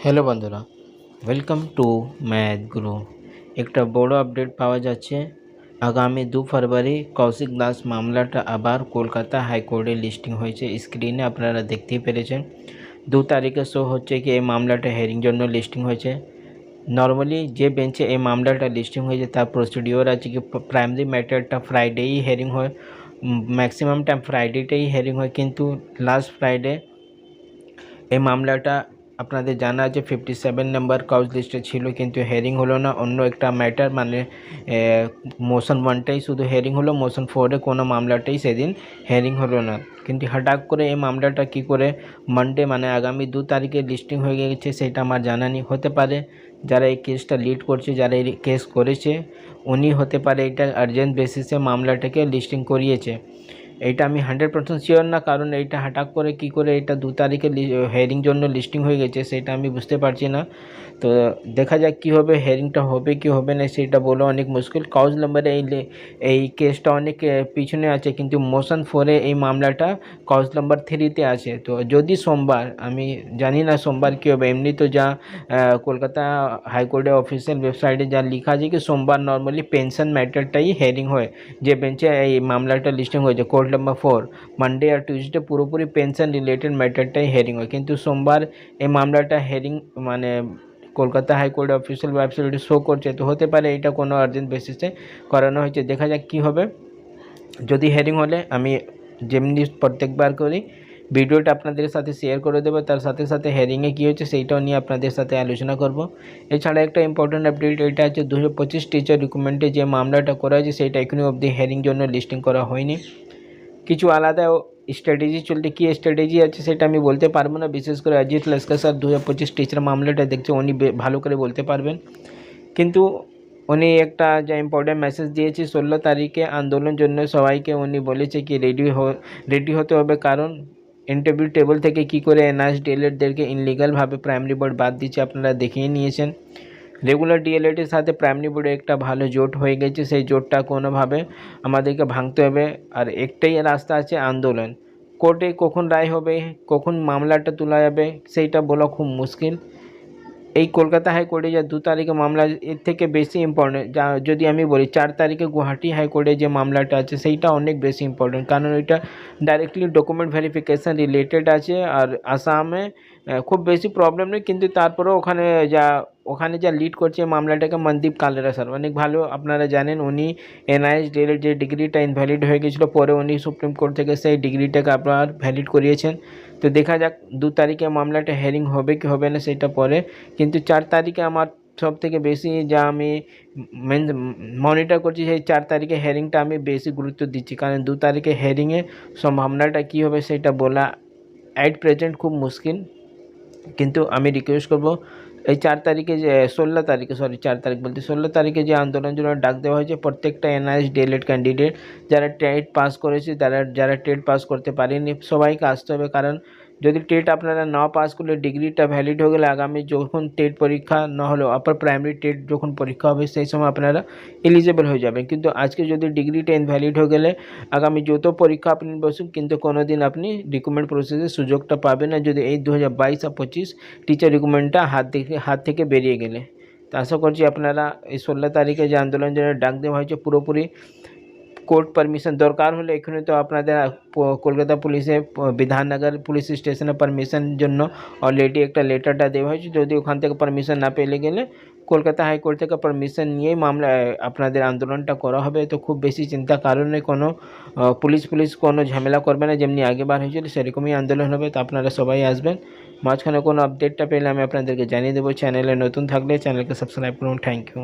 Hello বন্ধুরা, welcome to math গুরু। একটা বড় আপডেট পাওয়া যাচ্ছে। আগামী 2 ফেব্রুয়ারি কৌশিক দাস মামলাটা আবার কলকাতা হাইকোর্টে লিস্টিং হয়েছে। স্ক্রিনে আপনারা দেখতেই পেরেছেন 2 তারিখে শো হচ্ছে কি এই মামলাটা হেয়ারিং জন্য লিস্টিং হয়েছে। নর্মালি যে বেঞ্চে এই মামলাটা লিস্টিং হয়েছে তার প্রসিডিওর আছে কি প্রাইমারি ম্যাটারটা ফ্রাইডেই হেয়ারিং হয়, ম্যাক্সিমাম টাইম ফ্রাইডেটাই হেয়ারিং হয়, কিন্তু লাস্ট ফ্রাইডে এই মামলাটা আপনাদের জানা আছে 57 নম্বর কাউজ লিস্টে ছিল, কিন্তু হেয়ারিং হলো না। অন্য একটা ম্যাটার মানে মোশন 1টাই শুধু হেয়ারিং হলো, মোশন 4-এ কোনো মামলাটাই সেদিন হেয়ারিং হলো না। কিন্তু হঠাৎ করে এই মামলাটা কি করে মানডে মানে আগামী 2 তারিখে লিস্টিং হয়ে গেছে সেটা আমার জানা নেই। হতে পারে যারা এই কেসটা লিড করছে, যারা এই কেস করেছে উনি হতে পারে এটা আর্জেন্ট বেসিসে মামলাটাকে লিস্টিং করিয়েছে। এইটা আমি 100% শিওর না, কারণ এইটা হঠাৎ করে কি করে এটা 2 তারিখে হেয়ারিং জন্য লিস্টিং হয়ে গেছে সেটা আমি বুঝতে পারছি না। তো দেখা যাক কী হবে, হেয়ারিংটা হবে কি হবে না সেটা বলা অনেক মুশকিল। কাউজ নম্বরে এই কেসটা অনেক পিছনে আছে, কিন্তু মোশন 4-এ এই মামলাটা কাউজ নম্বর 3-তে আছে। তো যদি সোমবার, আমি জানি না সোমবার কী হবে, এমনি তো যা কলকাতা হাইকোর্টের অফিসিয়াল ওয়েবসাইটে যা লেখা আছে কি সোমবার নর্মালি পেনশন ম্যাটারটাই হেয়ারিং হয়। যে বেঞ্চে এই মামলাটা লিস্টিং হয়েছে কোর্ট নম্বর 4, মানডে আর টিউসডে পুরোপুরি পেনশন রিলেটেড ম্যাটারটাই হেয়ারিং হয়, কিন্তু সোমবার এই মামলাটা হেয়ারিং মানে কলকাতা হাইকোর্টের অফিসিয়াল ওয়েবসাইটে শো করছে। তো হতে পারে এটা কোনো আর্জেন্ট বেসিসে করানো হয়েছে। দেখা যাক কী হবে। যদি হেয়ারিং হলে আমি যেমনি প্রত্যেকবার করি ভিডিওটা আপনাদের সাথে শেয়ার করে দেবো, তার সাথে সাথে হেয়ারিংয়ে কী হচ্ছে সেইটাও নিয়ে আপনাদের সাথে আলোচনা করব। এছাড়া একটা ইম্পর্টেন্ট আপডেট, এটা হচ্ছে 2025 টিচার রিক্রুটমেন্টে যে মামলাটা করা হয়েছে সেটা এখনও অবধি হেয়ারিং জন্য লিস্টিং করা হয়নি। কিছু আলাদা স্ট্র্যাটেজি চলতে, কী স্ট্র্যাটেজি আছে সেটা আমি বলতে পারবো না। বিশেষ করে অজিত লস্কর স্যার 2025 টিচার মামলাটা দেখছে, উনি ভালো করে বলতে পারবেন। কিন্তু উনি একটা যা ইম্পর্টেন্ট মেসেজ দিয়েছে 16 তারিখে আন্দোলনের জন্য সবাইকে, উনি বলেছে কি রেডি হতে হবে, কারণ ইন্টারভিউ টেবল থেকে কি করে এনআরএস ডিএলএডদেরকে ইনলিগালভাবে প্রাইমারি বোর্ড বাদ দিচ্ছে আপনারা দেখিয়ে নিয়েছেন। রেগুলার ডিএলএডের সাথে প্রাইমারি বোর্ডে একটা ভালো জোট হয়ে গেছে, সেই জোটটা কোনোভাবে আমাদেরকে ভাঙতে হবে। আর একটাই রাস্তা আছে, আন্দোলন। কোর্টে কখন রায় হবে, কখন মামলাটা তোলা যাবে সেইটা বলা খুব মুশকিল। এই কলকাতা হাইকোর্টে যা 2 তারিখে মামলা, এর থেকে বেশি ইম্পর্টেন্ট যা যদি আমি বলি 4 তারিখে গুয়াহাটি হাইকোর্টে যে মামলাটা আছে সেইটা অনেক বেশি ইম্পর্টেন্ট, কারণ ওইটা ডাইরেক্টলি ডকুমেন্ট ভেরিফিকেশান রিলেটেড আছে। আর আসামে খুব বেশি প্রবলেম নেই, কিন্তু তারপরেও ওখানে যা লিড করছে মামলাটাকে মনদীপ কালেরা স্যার, অনেক ভালো আপনারা জানেন। উনি এনআইএস ডিএলএড যে ডিগ্রিটা ইনভ্যালিড হয়ে গেছিলো, পরে উনি সুপ্রিম কোর্ট থেকে সেই ডিগ্রিটাকে আপনার ভ্যালিড করিয়েছেন। তো দেখা যাক 2 তারিখে মামলাটা হেয়ারিং হবে কি হবে না সেটা পরে, কিন্তু 4 তারিখে আমার সব থেকে বেশি যা আমি মনিটর করছি সেই 4 তারিখে হেয়ারিংটা আমি বেশি গুরুত্ব দিচ্ছি, কারণ 2 তারিখে হেয়ারিংয়ে সম্ভাবনাটা কী হবে সেটা বলা অ্যাট প্রেজেন্ট খুব মুশকিল। কিন্তু আমি রিকোয়েস্ট করব এই 4 তারিখে যে 16 তারিখে 4 তারিখ বলতে 16 তারিখে যে আন্দোলনের জন্য ডাক দেওয়া হয়েছে, প্রত্যেকটা এনআরএস ডিএলএড ক্যান্ডিডেট যারা টেট পাস করেছে, যারা টেট পাস করতে পারেনি সবাইকে আসতে হবে। কারণ যদি টেট আপনারা না পাস করলে ডিগ্রিটা ভ্যালিড হয়ে গেলে আগামী যখন টেট পরীক্ষা না হলেও আপার প্রাইমারি টেট যখন পরীক্ষা হবে সেই সময় আপনারা এলিজিবল হয়ে যাবেন। কিন্তু আজকে যদি ডিগ্রিটা ইনভ্যালিড হয়ে গেলে আগামী যত পরীক্ষা আপনি বসুন কিন্তু কোনো দিন আপনি রিক্রুটমেন্ট প্রসেসের সুযোগটা পাবেন না, যদি এই 2022 আর 25 টিচার রিক্রুটমেন্টটা হাত থেকে বেরিয়ে গেলে। তো আশা করছি আপনারা এই 16 তারিখে যে আন্দোলনের জন্য ডাক দেওয়া হয়েছে পুরোপুরি কোর্ট পারমিশন দরকার হলে এখানে তো আপনাদের কলকাতা পুলিশে বিধাননগর পুলিশ স্টেশনে পারমিশন জন্য অলরেডি একটা লেটারটা দেওয়া হয়েছে। যদি ওখান থেকে পারমিশন না পেলে গেলে কলকাতা হাইকোর্ট থেকে পারমিশন নিয়েই মামলা আপনাদের আন্দোলনটা করা হবে। তো খুব বেশি চিন্তা কারণে কোনো পুলিশ কোনো ঝামেলা করবে না, যেমনি আগেবার হয়েছিল সেরকমই আন্দোলন হবে। তো আপনারা সবাই আসবেন। মাঝখানে কোনো আপডেটটা পেলে আমি আপনাদেরকে জানিয়ে দেবো। চ্যানেলে নতুন থাকলে চ্যানেলকে সাবস্ক্রাইব করুন। Thank you.